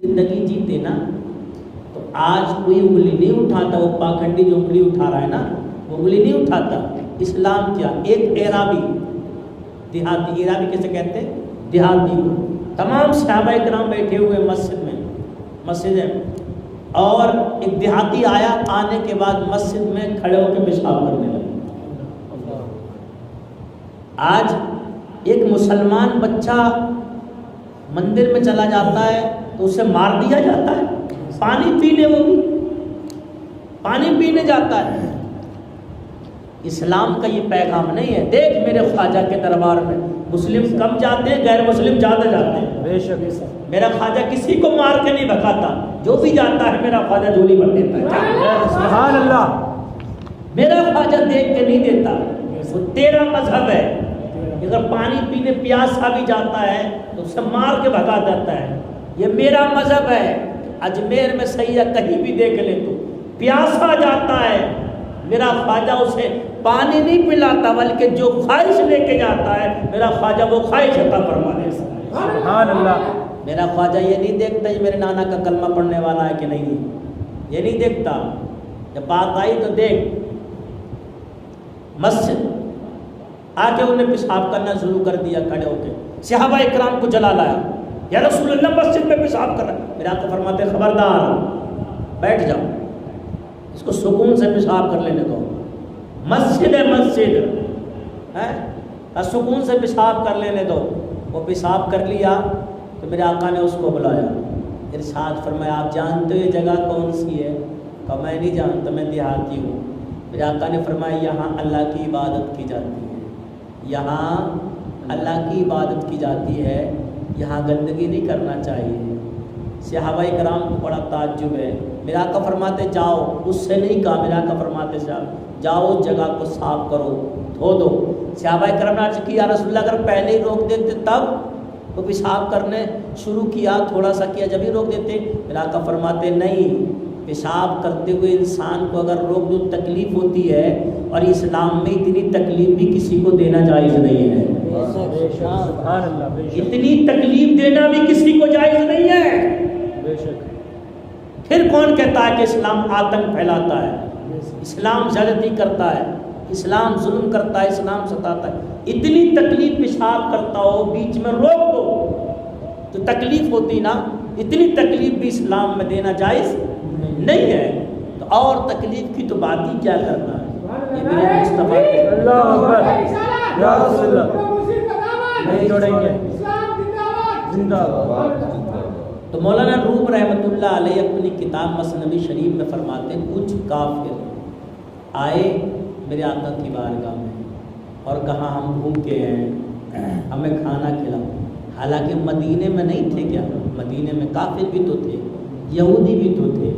زندگی جیتے نا تو آج کوئی انگلی نہیں اٹھاتا، وہ پاکھنڈی جو انگلی اٹھا رہا ہے نا وہ انگلی نہیں اٹھاتا۔ اسلام کیا، ایک اعرابی دیہاتی، اعرابی کیسے کہتے ہیں؟ دیہاتی کو، تمام صحابہ کرام بیٹھے ہوئے مسجد ہے، اور ایک دیہاتی آیا، آنے کے بعد مسجد میں کھڑے ہو کے پیشاب کرنے لگا۔ آج ایک مسلمان بچہ مندر میں چلا جاتا ہے تو اسے مار دیا جاتا ہے، پانی پینے، وہ بھی پانی پینے جاتا ہے۔ اسلام کا یہ پیغام نہیں ہے۔ دیکھ میرے خواجہ کے دربار میں مسلم کم جاتے ہیں، غیر مسلم زیادہ جاتے ہیں۔ بے شک میرا خواجہ کسی کو مار کے نہیں بھگاتا، جو بھی جاتا ہے میرا خواجہ جھولی بھر دیتا ہے۔ سبحان اللہ۔ میرا خواجہ دیکھ کے نہیں دیتا، وہ تیرا مذہب ہے۔ اگر پانی پینے پیاسا بھی جاتا ہے تو اسے مار کے بھگا دیتا ہے، یہ میرا مذہب ہے۔ اجمیر میں سیاح کہیں بھی دیکھ لے تو پیاسا جاتا ہے، میرا خواجہ اسے پانی نہیں پلاتا بلکہ جو خواہش لے کے جاتا ہے میرا خواجہ وہ خواہش عطا فرما دیتا ہے۔ سبحان اللہ۔ میرا خواجہ یہ نہیں دیکھتا کہ میرے نانا کا کلمہ پڑھنے والا ہے کہ نہیں، یہ نہیں دیکھتا۔ جب بات آئی تو دیکھ مسجد آ کے انہیں پیشاب کرنا شروع کر دیا، کھڑے ہو کے صحابہ اکرام کو جلا لایا، یا رسول اللہ مسجد میں پیشاب کر رہا ہے۔ میرے آقا فرماتے ہیں خبردار بیٹھ جاؤ، اس کو سکون سے پیشاب کر لینے دو، مسجد ہے مسجد ہے، سکون سے پیشاب کر لینے دو۔ وہ پیشاب کر لیا تو میرے آقا نے اس کو بلایا، ارشاد فرمایا آپ جانتے ہو یہ جگہ کون سی ہے؟ کہا میں نہیں جانتا، میں دیہاتی ہوں۔ میرے آقا نے فرمایا یہاں اللہ کی عبادت کی جاتی ہے، یہاں اللہ کی عبادت کی جاتی ہے، یہاں گندگی نہیں کرنا چاہیے۔ صحابہ کرام کو بڑا تعجب ہے۔ میرا آقا فرماتے جاؤ، اس سے نہیں کہا، میرا آقا فرماتے جاؤ اس جگہ کو صاف کرو، دھو دو۔ صحابہ کرام نے عرض کی یا رسول اللہ اگر پہلے ہی روک دیتے تب وہ پیشاب کرنے شروع کیا، تھوڑا سا کیا، جب ہی روک دیتے؟ میرا آقا فرماتے نہیں، پیشاب کرتے ہوئے انسان کو اگر روک دو تکلیف ہوتی ہے، اور اسلام میں اتنی تکلیف بھی کسی کو دینا جائز نہیں ہے۔ اتنی تکلیف دینا بھی کسی کو جائز نہیں ہے۔ پھر کون کہتا ہے کہ اسلام آتنک پھیلاتا ہے، اسلام زیادتی کرتا ہے، اسلام ظلم کرتا ہے، اسلام ستاتا ہے؟ اتنی تکلیف پیشاب کرتا ہو بیچ میں روک دو تو تکلیف ہوتی نا، اتنی تکلیف بھی اسلام میں دینا جائز نہیں ہے، تو اور تکلیف کی تو بات ہی کیا کرنا ہے۔ یہ میرے مصطفیٰ کے اللہ اکبر یا رسول اللہ نہیں چھوڑیں گے، زندہ باد۔ تو مولانا روم رحمۃ اللہ علیہ اپنی کتاب مثنوی شریف میں فرماتے ہیں کچھ کافر آئے میرے آقا کی بارگاہ میں اور کہا ہم بھوکے ہیں، ہمیں کھانا کھلاؤ۔ حالانکہ مدینے میں نہیں تھے کیا، مدینے میں کافر بھی تو تھے، یہودی بھی تو تھے،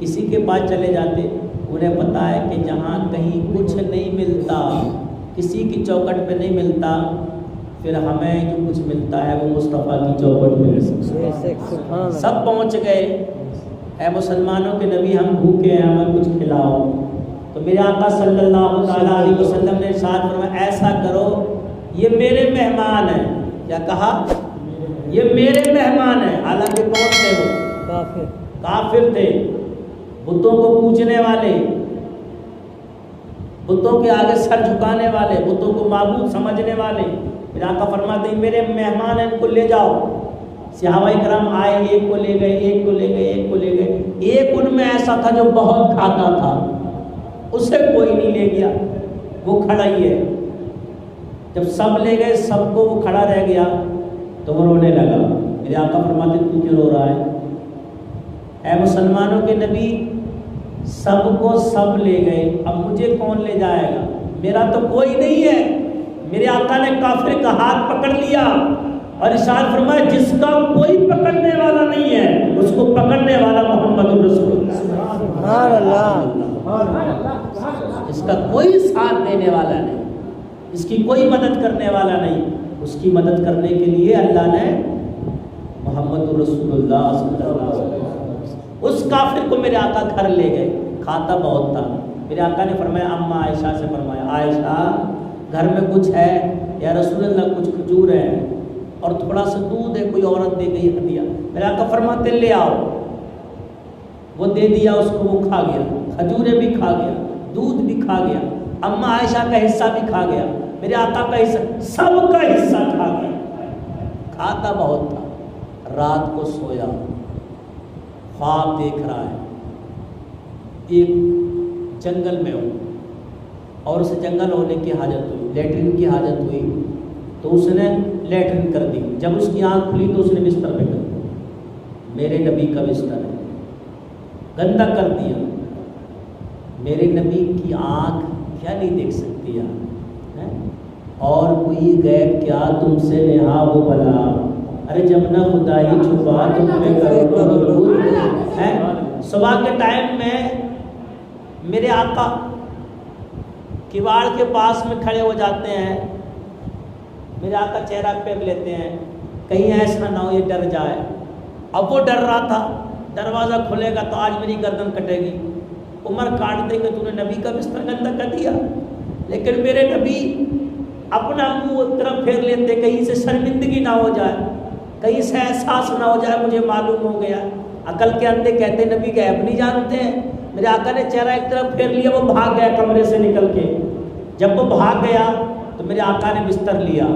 کسی کے پاس چلے جاتے، انہیں پتہ ہے کہ جہاں کہیں کچھ نہیں ملتا، کسی کی چوکٹ پہ نہیں ملتا، پھر ہمیں جو کچھ ملتا ہے وہ مصطفیٰ کی چوکٹ میں ملتا ہے۔ سب پہنچ گئے، اے مسلمانوں کے نبی ہم بھوکے ہیں، ہمیں کچھ کھلاؤ۔ تو میرے آقا صلی اللہ تعالیٰ علیہ وسلم نے ارشاد فرمایا ایسا کرو، یہ میرے مہمان ہیں۔ کیا کہا؟ یہ میرے مہمان ہیں۔ حالانکہ کون تھے وہ؟ کافر تھے، بتوں کو پوجنے والے، بتوں کے آگے سر جھکانے والے، بتوں کو معبود سمجھنے والے۔ میرا آقا فرماتے ہیں میرے مہمان ہیں، ان کو لے جاؤ۔ صحابہ کرام آئے، ایک کو لے گئے، ایک کو لے گئے، ایک کو لے گئے۔ ایک ان میں ایسا تھا جو بہت کھاتا تھا، اسے کوئی نہیں لے گیا، وہ کھڑا ہی ہے۔ جب سب لے گئے، سب کو وہ کھڑا رہ گیا تو وہ رونے لگا۔ میرے آقا فرماتے تو کیوں رو رہا ہے؟ اے مسلمانوں کے نبی سب کو سب لے گئے، اب مجھے کون لے جائے گا؟ میرا تو کوئی نہیں ہے۔ میرے آقا نے کافر کا ہاتھ پکڑ لیا اور ارشاد فرمایا جس کا کوئی پکڑنے والا نہیں ہے اس کو پکڑنے والا محمد رسول اللہ۔ سبحان اللہ۔ اس کا کوئی ساتھ دینے والا نہیں، اس کی کوئی مدد کرنے والا نہیں، اس کی مدد کرنے کے لیے اللہ نے محمد رسول اللہ صلی اللہ علیہ وسلم۔ اس کافر کو میرے آقا گھر لے گئے، کھاتا بہت تھا۔ میرے آقا نے فرمایا اماں عائشہ سے فرمایا عائشہ گھر میں کچھ ہے یا رسول اللہ؟ کچھ کھجور ہے اور تھوڑا سا دودھ ہے، کوئی عورت دے گئی ہدیہ۔ میرے آقا فرماتے لے آؤ، وہ دے دیا اس کو، وہ کھا گیا، کھجوریں بھی کھا گیا، دودھ بھی کھا گیا، اماں عائشہ کا حصہ بھی کھا گیا، میرے آقا کا حصہ، سب کا حصہ کھا گیا۔ کھاتا بہت تھا، رات کو سویا، خواب دیکھ رہا ہے، ایک جنگل میں ہوں اور اسے جنگل ہونے کی حاجت ہوئی، لیٹرین کی حاجت ہوئی، تو اس نے لیٹرین کر دی۔ جب اس کی آنکھ کھلی تو اس نے بستر پہ کر دیا، میرے نبی کا بستر ہے، گندا کر دیا۔ میرے نبی کی آنکھ کیا نہیں دیکھ سکتی یار، اور کوئی غیب کیا تم سے نہا وہ بلا، ارے جب نہ خدا ہی چھپا تم پہ کرو ہے۔ صبح کے ٹائم میں میرے آقا کواڑ کے پاس میں کھڑے ہو جاتے ہیں، میرے آقا چہرہ پھیر لیتے ہیں، کہیں ایسا نہ ہو یہ ڈر جائے۔ اب وہ ڈر رہا تھا دروازہ کھلے گا تو آج میری گردن کٹے گی، عمر کاٹ دے کہ تو نے نبی کا بستر گندہ کر دیا۔ لیکن میرے نبی اپنا منہ طرف پھیر لیتے، کہیں سے شرمندگی نہ ہو جائے، کہیں سے احساس نہ ہو جائے مجھے معلوم ہو گیا۔ عقل کے اندھے کہتے نبی غیب نہیں جانتے ہیں۔ میرے آقا نے چہرہ ایک طرف پھیر لیا، وہ بھاگ گیا کمرے سے نکل کے۔ جب وہ بھاگ گیا تو میرے آقا نے بستر لیا،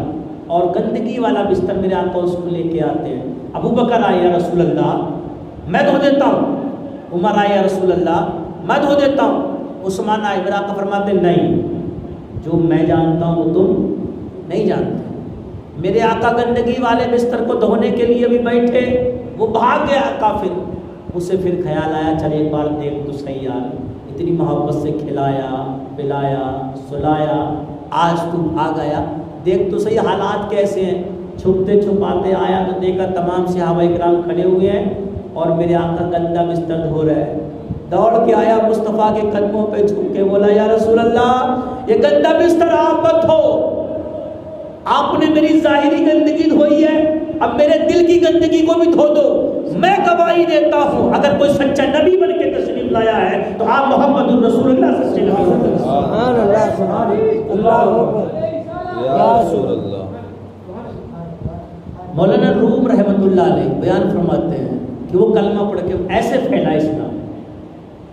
اور گندگی والا بستر میرے آقا اس کو لے کے آتے ہیں۔ ابو بکر آئے یا رسول اللہ میں دھو دیتا ہوں، عمر آئے یا رسول اللہ میں دھو دیتا ہوں، عثمان آئے، میرے آقا فرماتے نہیں، جو میں جانتا ہوں وہ تم نہیں جانتے۔ میرے آقا گندگی والے بستر کو دھونے کے لیے بھی بیٹھے، وہ بھاگ گیا کافر۔ اسے پھر خیال آیا چل ایک بار دیکھ تو صحیح یار، اتنی محبت سے کھلایا پلایا سلایا، آج تو بھاگ گیا، دیکھ تو صحیح حالات کیسے ہیں۔ چھپتے چھپاتے آیا تو دیکھا تمام صحابہ اکرام کھڑے ہوئے ہیں اور میرے آقا گندا بستر دھو رہے ہیں۔ دوڑ کے آیا مصطفیٰ کے قدموں پہ جھک کے بولا یا رسول اللہ یہ گندا بستر آپ مت دھو، آپ نے میری ظاہری گندگی دھوئی ہے، اب میرے دل کی گندگی کو بھی دھو دو۔ میں گواہی دیتا ہوں اگر کوئی سچا نبی بن کے تشریف لایا ہے تو آپ محمد الرسول اللہ سچے نبی صلی سبحان اللہ سبحان اللہ یا رسول اللہ۔ مولانا روم رحمۃ اللہ علیہ بیان فرماتے ہیں کہ وہ کلمہ پڑھ کے ایسے پھیلا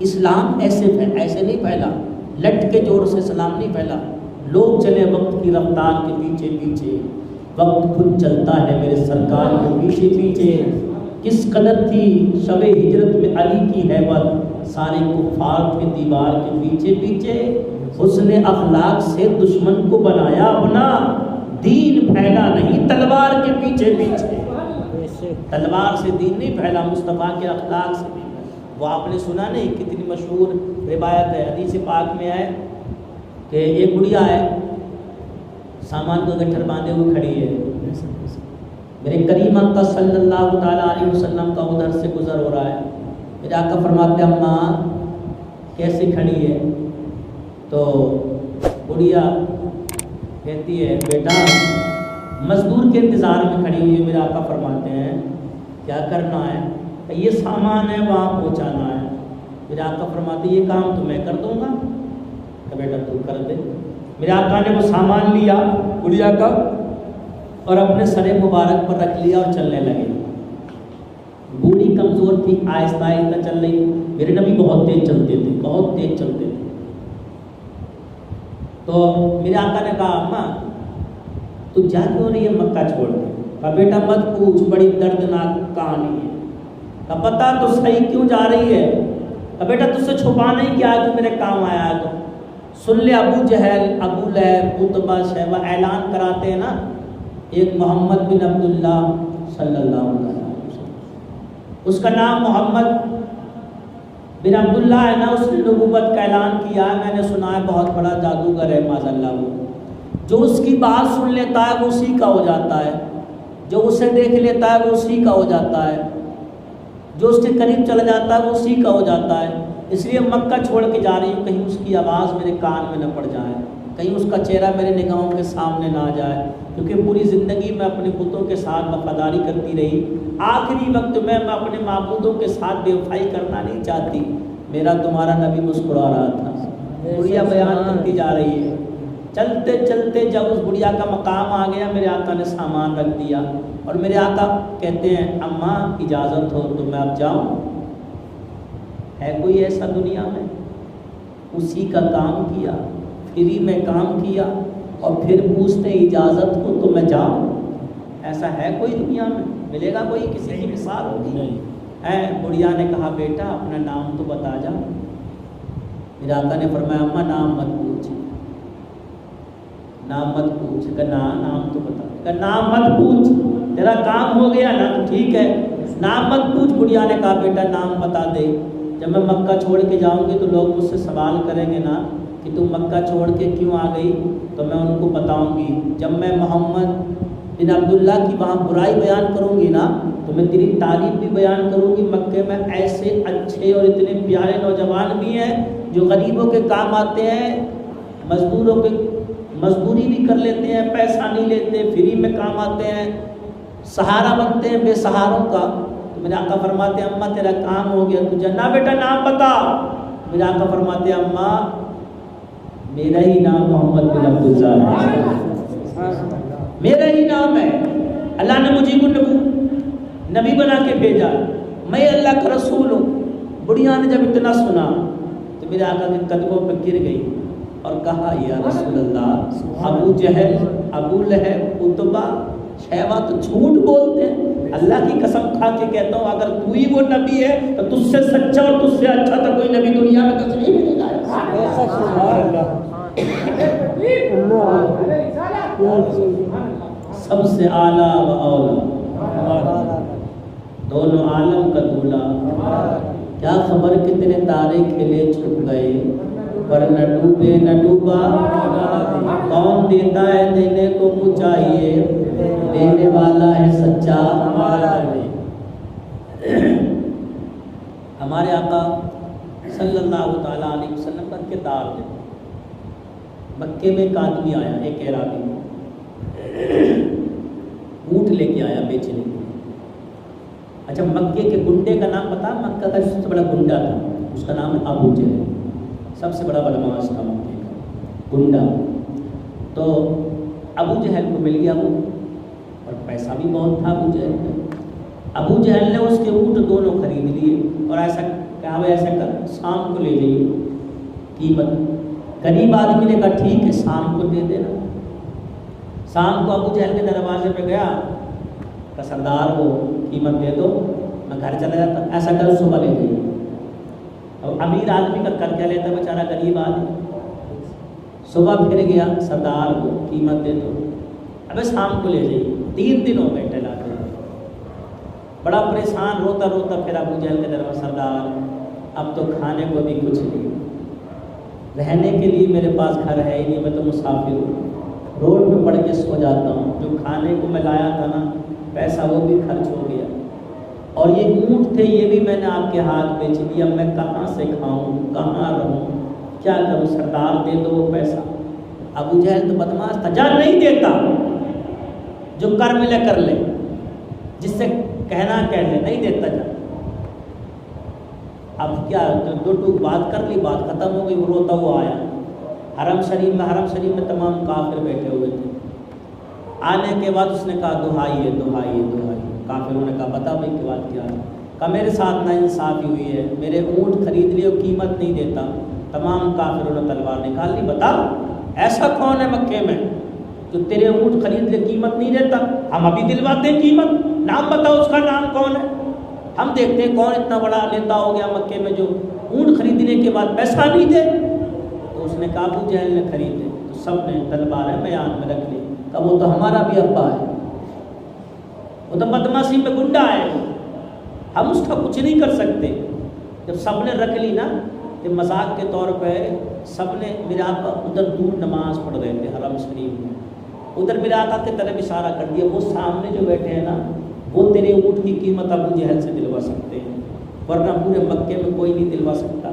اسلام ایسے نہیں پھیلا، لٹ کے جوڑ سے اسلام نہیں پھیلا۔ لوگ چلے وقت کی رفتار کے پیچھے پیچھے، وقت خود چلتا ہے میرے سرکار کے پیچھے پیچھے۔ کس قدر تھی شب ہجرت میں علی کی ہیبت، سارے کفار تھے دیوار کے پیچھے پیچھے۔ حسن اخلاق سے دشمن کو بنایا اپنا، دین پھیلا نہیں تلوار کے پیچھے پیچھے۔ تلوار سے دین نہیں پھیلا، مصطفیٰ کے اخلاق سے بھی۔ وہ آپ نے سنا نہیں کتنی مشہور روایت ہے، حدیث پاک میں ہے کہ ایک بڑھیا ہے سامان کو گٹھر باندھے ہوئے کھڑی ہے، میرے کریم آقا صلی اللہ تعالیٰ علیہ وسلم کا ادھر سے گزر ہو رہا ہے۔ میرے آقا فرماتے ہیں اماں کیسے کھڑی ہے؟ تو بڑھیا کہتی ہے بیٹا مزدور کے انتظار میں کھڑی ہوئی ہے۔ میرے آقا فرماتے ہیں کیا کرنا ہے؟ یہ سامان ہے وہاں پہنچانا ہے۔ میرے آقا فرماتے ہیں یہ کام تو میں کر دوں گا، کہ بیٹا تو کر دے۔ میرے آقا نے وہ سامان لیا گڑیا کا اور اپنے سر مبارک پر رکھ لیا اور چلنے لگے۔ بوڑھی کمزور تھی، آہستہ آہستہ چل رہی۔ میرے نبی بہت تیز چلتے تھے، بہت تیز چلتے تھے۔ تو میرے آقا نے کہا اماں تو جا کیوں نہیں ہے مکہ چھوڑ کے؟ کہا بیٹا مت پوچھ، بڑی دردناک کہانی ہے۔ کہا پتہ تو صحیح کیوں جا رہی ہے؟ کہا بیٹا تجھ سے چھپانا ہی کیا ہے، تو میرے کام آیا ہے۔ تو سن لے ابو جہل ابو لہب عتبہ شیبہ اعلان کراتے ہیں نا، ایک محمد بن عبداللہ صلی اللہ علیہ وسلم، اس کا نام محمد بن عبداللہ ہے نا، اس نے نبوت کا اعلان کیا ہے، میں نے سنا ہے بہت بڑا جادوگر ہے معاذ اللہ۔ وہ جو اس کی بات سن لیتا ہے وہ اسی کا ہو جاتا ہے، جو اسے دیکھ لیتا ہے وہ اسی کا ہو جاتا ہے، جو اس کے قریب چلا جاتا ہے وہ اسی کا ہو جاتا ہے۔ اس لیے مکہ چھوڑ کے جا رہی ہوں، کہیں اس کی آواز میرے کان میں نہ پڑ جائے، کہیں اس کا چہرہ میرے نگاہوں کے سامنے نہ آ جائے، کیونکہ پوری زندگی میں اپنے بتوں کے ساتھ وفاداری کرتی رہی، آخری وقت میں اپنے معبودوں کے ساتھ بے وفائی کرنا نہیں چاہتی۔ میرا تمہارا نبی مسکرا رہا تھا، بڑھیا بیان کرتی جا رہی ہے چلتے چلتے جب اس بڑھیا کا مقام آ گیا، میرے آقا نے سامان رکھ دیا اور میرے آقا کہتے ہیں اماں اجازت ہو تو میں اب جاؤں؟ ہے کوئی ایسا دنیا میں؟ اسی کا کام کیا، فری میں کام کیا اور پھر پوچھتے اجازت ہو تو میں جاؤں؟ ایسا ہے کوئی دنیا میں؟ ملے گا کوئی؟ کسی کی مثال ہوگی؟ ہے؟ بڑھیا نے کہا بیٹا اپنا نام تو بتا جا۔ میرے آقا نے فرمایا اماں نام مت پوچھ، نام مت پوچھ۔ کہ نام تو بتا۔ کہ نام مت پوچھ، تیرا کام ہو گیا نا، ٹھیک ہے نام مت پوچھ۔ بڑھیا نے کہا بیٹا نام بتا دے، جب میں مکہ چھوڑ کے جاؤں گی تو لوگ مجھ سے سوال کریں گے نا کہ تم مکہ چھوڑ کے کیوں آ گئی، تو میں ان کو بتاؤں گی جب میں محمد بن عبداللہ کی وہاں برائی بیان کروں گی نا تو میں تیری تعریف بھی بیان کروں گی۔ مکے میں ایسے اچھے اور اتنے پیارے نوجوان بھی ہیں جو غریبوں کے کام آتے ہیں، مزدوروں کے مزدوری بھی کر لیتے ہیں، پیسہ نہیں لیتے، فری میں کام آتے ہیں، سہارا بنتے ہیں بے سہاروں کا۔ تو میرے آقا فرماتے ہیں اماں تیرا کام ہو گیا، تو جنا بیٹا نام بتا۔ میرے آقا فرماتے ہیں اماں میرا ہی نام محمد بن عبداللہ ہے، میرا ہی نام ہے، اللہ نے مجھے کو نبی بنا کے بھیجا، میں اللہ کا رسول ہوں۔ بڑھیا نے جب اتنا سنا تو میرے آقا کے قدموں پہ گر گئی اور کہا یا رسول اللہ ابو جہل، ابو لہب، عتبہ، شیبہ تو جھوٹ بولتے ہیں، اللہ کی قسم کھا کے کہتا ہوں اگر تو ہی وہ نبی ہے تو تجھ سے سچا اور تجھ سے اچھا تو کوئی نبی دنیا میں کسی نہیں ملے گا۔ سب سے اعلیٰ و اولا، دونوں عالم کا دولا، کیا خبر کتنے تارے کھلے چھپ گئے پر نہ ڈوبے نہ ڈوبا، کون دیتا ہے دینے کو منہ چاہیے، دینے والا ہے سچا۔ ہمارے آقا صلی اللہ تعالیٰ علیہ وسلم کا کردار ہے۔ مکے میں ایک آدمی آیا، ایک اعرابی اونٹ لے کے آیا بیچنے کے لیے۔ اچھا مکے کے گنڈے کا نام پتا؟ مکہ کا سب سے بڑا گنڈا تھا، اس کا نام ہے ابو جہل، سب سے بڑا بدماش تھا مکے کا گنڈا۔ تو ابو جہل کو مل گیا وہ، اور پیسہ بھی بہت تھا ابو جہل کا۔ ابو جہل نے اس کے اونٹ دونوں خرید لیے اور ایسا کہا ایسا کر شام کو لے جائیے قیمت۔ غریب آدمی نے کہا ٹھیک ہے شام کو دے دینا۔ شام کو ابو جہل کے دروازے پہ گیا کہ سردار کو قیمت دے دو میں گھر چلا جاتا، ایسا کر صبح لے جائیے۔ اور امیر آدمی کا کر کیا لیتا بیچارہ غریب آدمی، صبح پھر گیا سردار کو قیمت دے دو، ابے شام کو لے جائیے۔ 3 دن ہو گئے ٹلاتے، بڑا پریشان روتا روتا پھر ابو جہل کے دروازے، سردار اب تو کھانے کو بھی کچھ نہیں، رہنے کے لیے میرے پاس گھر ہے ہی نہیں، میں تو مسافر ہوں، روڈ پہ پڑ کے سو جاتا ہوں، جو کھانے کو میں لایا تھا نا پیسہ وہ بھی خرچ ہو گیا، اور یہ اونٹ تھے یہ بھی میں نے آپ کے ہاتھ بیچ دیا، میں کہاں سے کھاؤں کہاں رہوں کیا کروں، سردار دے دو وہ پیسہ۔ ابو جہل تو بدماش تھا، جان نہیں دیتا، جو کر ملے کر لے، جس سے کہنا کہہ لے، نہیں دیتا جان۔ اب کیا دو بات کر لی، بات ختم ہو گئی، وہ روتا ہوا آیا حرم شریف میں تمام کافر بیٹھے ہوئے تھے۔ آنے کے بعد اس نے کہا دہائی ہے دہائی ہے دہائی۔ کافروں نے کہا بتا بھائی کی بات کیا ہے؟ کہا میرے ساتھ ناانصافی ہوئی ہے، میرے اونٹ خرید لیے قیمت نہیں دیتا۔ تمام کافروں نے تلوار نکال لی، بتا ایسا کون ہے مکے میں جو تیرے اونٹ خرید لے قیمت نہیں دیتا؟ ہم ابھی دلواتے ہیں قیمت، نام بتاؤ اس کا نام کون ہے، ہم دیکھتے ہیں کون اتنا بڑا نیتا ہو گیا مکے میں جو اونٹ خریدنے کے بعد پیسہ نہیں دے۔ تو اس نے کہا ابو جہل نے خریدے، تو سب نے تلواریں میان میں رکھ لی، کہا وہ تو ہمارا بھی ابا ہے، وہ تو بدماشی میں گنڈا ہے، ہم اس کا کچھ نہیں کر سکتے۔ جب سب نے رکھ لی نا تو مذاق کے طور پہ سب نے میرے آقا ادھر دور نماز پڑھ رہے تھے حرم شریف میں، ادھر میرے آقا کی طرف اشارہ کر دیا، وہ سامنے جو بیٹھے ہیں نا وہ تیرے اونٹ کی قیمت ابو جہل سے دلوا سکتے ہیں، ورنہ پورے مکے میں کوئی نہیں دلوا سکتا۔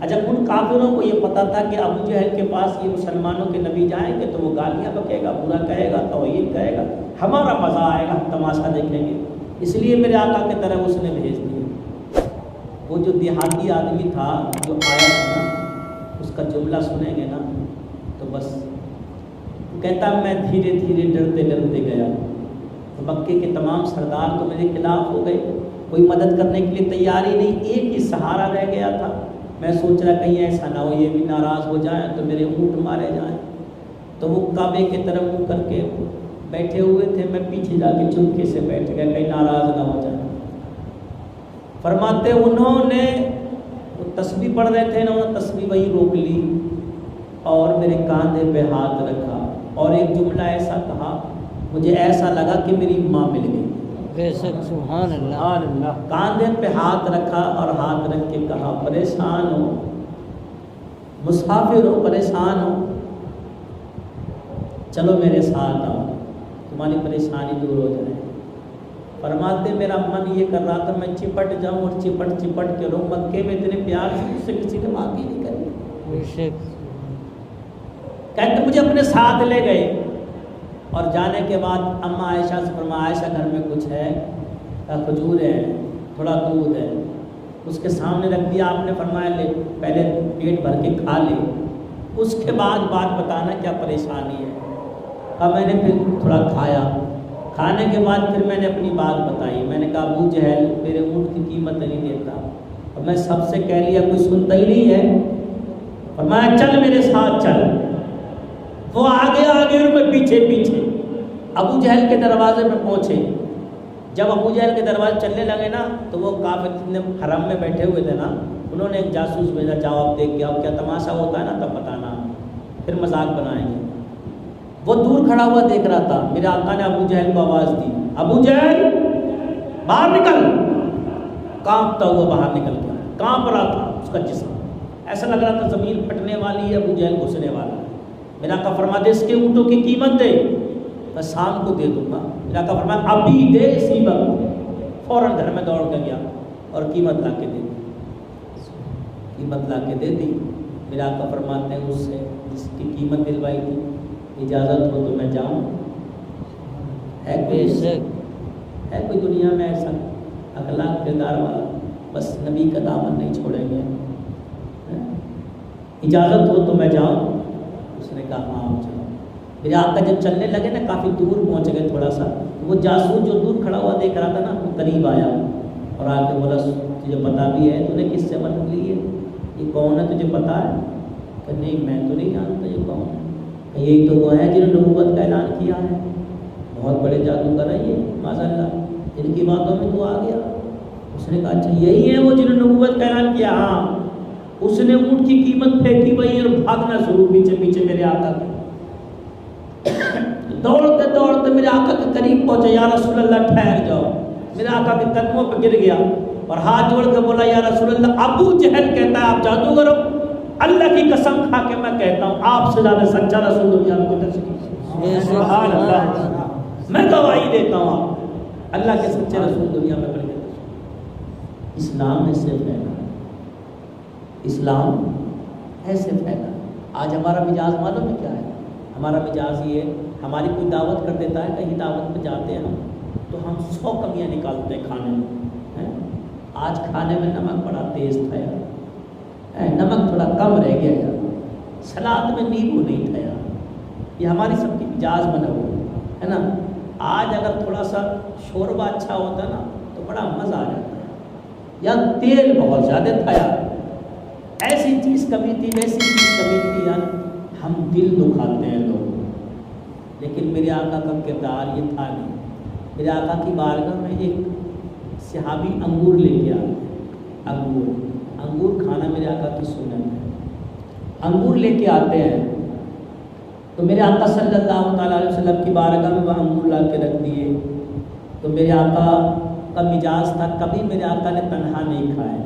جب ان کافروں کو یہ پتا تھا کہ ابو جہل کے پاس یہ مسلمانوں کے نبی جائیں گے تو وہ گالیاں بکے گا، برا کہے گا، توہین کہے گا، ہمارا مزہ آئے گا، تماشا دیکھیں گے، اس لیے میرے آقا کی طرف اس نے بھیج دیا۔ وہ جو دیہاتی آدمی تھا جو آیا تھا نا، اس کا جملہ سنیں گے نا تو بس کہتا میں دھیرے دھیرے ڈرتے ڈرتے گیا تو مکے کے تمام سردار تو میرے خلاف ہو گئے، کوئی مدد کرنے کے لیے تیار ہی نہیں، ایک ہی سہارا رہ گیا تھا۔ میں سوچ رہا کہیں ایسا نہ ہو یہ بھی ناراض ہو جائیں تو میرے اونٹ مارے جائیں، تو وہ کعبے کی طرف منہ کر کے بیٹھے ہوئے تھے، میں پیچھے جا کے چپکے سے بیٹھ گیا کہیں ناراض نہ ہو جائے۔ فرماتے انہوں نے وہ تسبیح پڑھ رہے تھے، انہوں نے تسبیح وہی روک لی اور میرے کاندھے پہ ہاتھ رکھا اور ایک جملہ ایسا کہا، مجھے ایسا لگا کہ میری ماں مل گئی۔ بے شک سبحان اللہ۔ کاندھے پہ ہاتھ رکھا اور ہاتھ رکھ کے کہا پریشان ہو، مسافر ہو، پریشان ہو، چلو میرے ساتھ آؤ تمہاری پریشانی دور ہو جائے۔ فرماتے میرا من یہ کر رہا تھا میں چپٹ جاؤں اور چپٹ کے رہوں، مکے میں اتنے پیار سے مجھ سے کسی نے بات ہی نہیں کری۔ کہتے مجھے اپنے ساتھ لے گئے اور جانے کے بعد اماں عائشہ سے فرمایا عائشہ گھر میں کچھ ہے؟ کھجور ہے، تھوڑا دودھ ہے، اس کے سامنے رکھ دیا آپ نے، فرمایا لے پہلے پیٹ بھر کے کھا لے، اس کے بعد بات بتانا کیا پریشانی ہے۔ اب میں نے پھر تھوڑا کھایا، کھانے کے بعد پھر میں نے اپنی بات بتائی، میں نے کہا ابو جہل میرے اونٹ کی قیمت نہیں دیتا اور میں سب سے کہہ لیا کوئی سنتا ہی نہیں ہے۔ فرمایا چل میرے ساتھ چل، وہ آگے آگے اور میں پیچھے پیچھے ابو جہل کے دروازے میں پہنچے۔ جب ابو جہل کے دروازے چلنے لگے نا تو وہ کافر جتنے حرم میں بیٹھے ہوئے تھے نا انہوں نے ایک جاسوس بھیجا، جاؤ اب دیکھ کے اب کیا تماشا ہوتا ہے نا تب بتانا، پھر مذاق بنائیں گے۔ وہ دور کھڑا ہوا دیکھ رہا تھا، میرے آقا نے ابو جہل کو آواز دی، ابو جہل باہر نکل۔ کانپتا ہوا باہر نکل گیا، کانپ رہا تھا اس کا جسم، ایسا لگ رہا تھا زمین پھٹنے والی ہے، ابو جہل گھسنے والا ہے۔ میرا آقا فرماتے اس کے اونٹوں کی قیمت دے، میں شام کو دے دوں گا۔ میرا آقا فرمایا ابھی دے اسی وقت، فوراً گھر میں دوڑ کے گیا اور قیمت لا کے دے دی، قیمت لا کے دے دی۔ میرا آقا فرماتے ہیں اس سے جس کی قیمت دلوائی تھی اجازت ہو تو میں جاؤں؟ ہے کوئی دنیا میں ایسا اخلاق کردار والا؟ بس نبی کا دامن نہیں چھوڑیں گے، اجازت ہو تو میں جاؤں؟ اس نے کہا ہاں چلو۔ میرے آقا جب چلنے لگے نا کافی دور پہنچ گئے تھوڑا سا، وہ جاسوس جو دور کھڑا ہوا دیکھ رہا تھا نا وہ قریب آیا اور آ کے بولا تجھے پتا بھی ہے تو نے کس سے مدد لی ہے، یہ کون ہے تجھے پتا ہے؟ کہ نہیں میں تو نہیں جانتا یہ کون ہے۔ یہی تو وہ ہے جنہوں نے نبوت کا اعلان کیا ہے، بہت بڑے جادوگر ہیں یہ ماشاء اللہ، ان کی باتوں میں تو آ گیا۔ اس نے کہا اچھا یہی ہے وہ جنہوں نے نبوت کا اعلان کیا؟ ہاں۔ اس نے اونٹ کی قیمت پھینکی وہی اور بھاگنا شروع پیچھے پیچھے میرے آقا کے، دوڑتے دوڑتے میرے آقا کے قریب پہنچے، یا رسول اللہ ٹھہر جاؤ۔ میرے آقا کے قدموں پہ گر گیا اور ہاتھ جوڑ کے بولا یا رسول اللہ ابو جہل کہتا ہے آپ جادوگر ہو، اللہ کی قسم کھا کے میں کہتا ہوں آپ سے زیادہ سچا رسول دنیا میں کوئی نہیں۔ سبحان اللہ، میں گواہی دیتا ہوں آپ اللہ کے سچے رسول دنیا میں بڑے۔ اسلام ایسے پھیلا، اسلام ایسے پھیلا۔ آج ہمارا مزاج معلوم ہے کیا ہے؟ ہمارا مزاج یہ ہے ہماری کوئی دعوت کر دیتا ہے، کہیں دعوت پہ جاتے ہیں ہم تو ہم 100 کمیاں نکالتے ہیں کھانے میں۔ آج کھانے میں نمک بڑا تیز تھا یار، نمک تھوڑا کم رہ گیا یار، سلاد میں نیبو نہیں تھا یار، یہ ہماری سب کی مزاج بنا ہوا ہے نا۔ آج اگر تھوڑا سا شوربہ اچھا ہوتا نا تو بڑا مزہ آ جاتا ہے، یا تیل بہت زیادہ تھا یار، ایسی چیز کمی تھی ویسی چیز کمی تھی یار، ہم دل دکھاتے ہیں لوگ۔ لیکن میرے آقا کا کردار یہ تھا نہیں۔ میرے آقا کی بارگاہ میں ایک صحابی انگور لے کے آتے ہیں، انگور کھانا میرے آقا کی سنت ہے۔ انگور لے کے آتے ہیں تو میرے آقا صلی اللہ تعالیٰ علیہ وسلم کی بارگاہ میں وہ انگور لا کے رکھ دیے، تو میرے آقا کا مزاج تھا کبھی میرے آقا نے تنہا نہیں کھائے،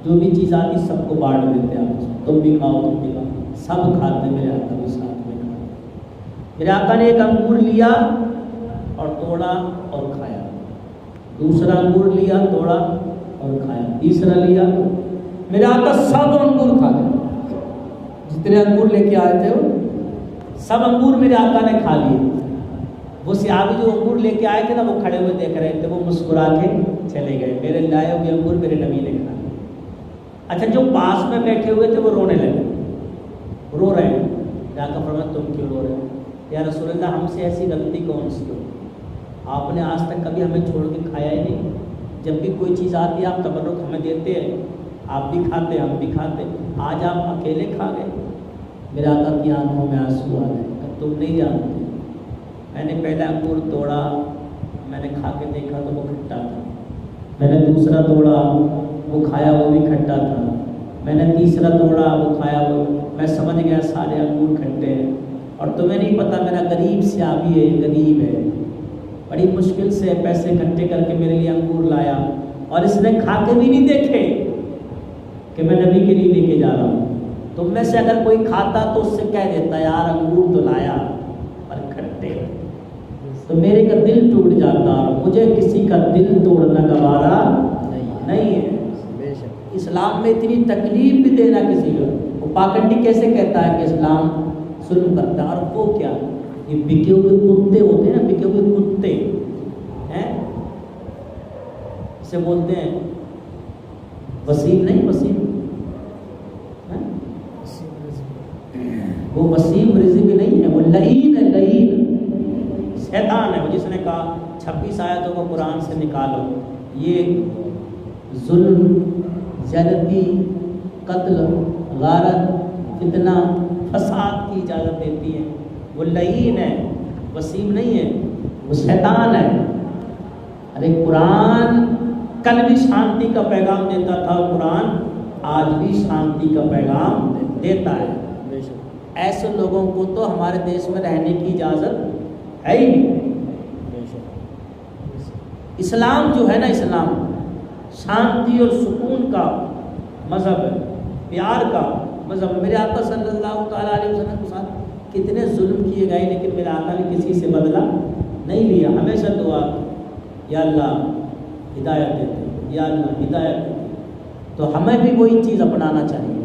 جو بھی چیز آتی سب کو بانٹ دیتے آپ، تم بھی کھاؤ تم بھی کھاؤ، سب کھاتے، میرے آقا بھی ساتھ میں کھاتے۔ میرے آقا نے ایک انگور لیا اور توڑا اور کھایا، دوسرا انگور لیا توڑا اور کھایا، تیسرا لیا، میرے آقا سب انگور کھا گئے، جتنے انگور لے کے آئے تھے وہ سب انگور میرے آقا نے کھا لیے۔ وہ صحابی جو انگور لے کے آئے تھے نا وہ کھڑے ہوئے دیکھ رہے تھے، وہ مسکرا کے چلے گئے، میرے لائے ہوئے انگور میرے نبی نے کھا لیے۔ اچھا جو پاس میں بیٹھے ہوئے تھے وہ رونے لگے، رو رہے ہیں۔ میرے آقا فرمایا تم کیوں رو رہے ہو؟ یا رسول اللہ ہم سے ایسی غلطی کون سی ہو، آپ نے آج تک کبھی ہمیں چھوڑ کے کھایا ہی نہیں، جب بھی کوئی چیز آتی ہے آپ تبرک ہمیں دیتے ہیں، آپ بھی کھاتے ہم بھی کھاتے، آج آپ اکیلے کھا گئے۔ میرے آقا کی آنکھوں میں آنسو آ گئے کہ تم نہیں جانتے، میں نے پہلا انگور توڑا، میں نے کھا کے دیکھا تو وہ کھٹا تھا، میں نے دوسرا توڑا وہ کھایا وہ بھی کھٹا تھا، میں نے تیسرا توڑا وہ کھایا وہ، میں سمجھ گیا سارے انگور کھٹے ہیں، اور تمہیں نہیں پتہ میرا غریب سیابی ہے، غریب ہے، بڑی مشکل سے پیسے اکٹھے کر کے میرے لیے انگور لایا، اور اس نے کھا کے بھی نہیں دیکھے کہ میں نبی کے لیے لے کے جا رہا ہوں۔ تم میں سے اگر کوئی کھاتا تو اس سے کہہ دیتا یار انگور تو لایا پر کھٹے، تو میرے کا دل ٹوٹ جاتا، اور مجھے کسی کا دل توڑنا گوارا نہیں ہے۔ اسلام میں اتنی تکلیف بھی دینا کسی کو، وہ پاکنڈی کیسے کہتا ہے کہ اسلام ظلم کرتا ہے، اور وہ کیا، یہ بکے ہوئے کتے ہوتے ہیں نا، بکے ہوئے کتے ہیں، اسے بولتے ہیں وسیم، نہیں وسیم، وہ وسیم رزق نہیں ہے، وہ لعین ہے، لعین شیطان ہے، وہ جس نے کہا 26 آیتوں کو قرآن سے نکالو، یہ ظلم، زیادتی، قتل، غارت، فتنہ، فساد کی اجازت دیتی ہے، وہ لعین ہے، وسیم نہیں ہے، وہ شیطان ہے۔ ارے قرآن کل بھی شانتی کا پیغام دیتا تھا، قرآن آج بھی شانتی کا پیغام دیتا ہے۔ ایسے لوگوں کو تو ہمارے دیش میں رہنے کی اجازت ہے ہی نہیں۔ اسلام جو ہے نا، اسلام شانتی اور سکون کا مذہب ہے، پیار کا مذہب۔ میرے آقا صلی اللہ تعالیٰ علیہ وسلم کے ساتھ کتنے ظلم کیے گئے، لیکن میرے آقا نے کسی سے بدلہ نہیں لیا، ہمیشہ دعا یا اللہ ہدایت دیتے، یا اللہ ہدایت دیتے۔ تو ہمیں بھی وہی چیز اپنانا چاہیے۔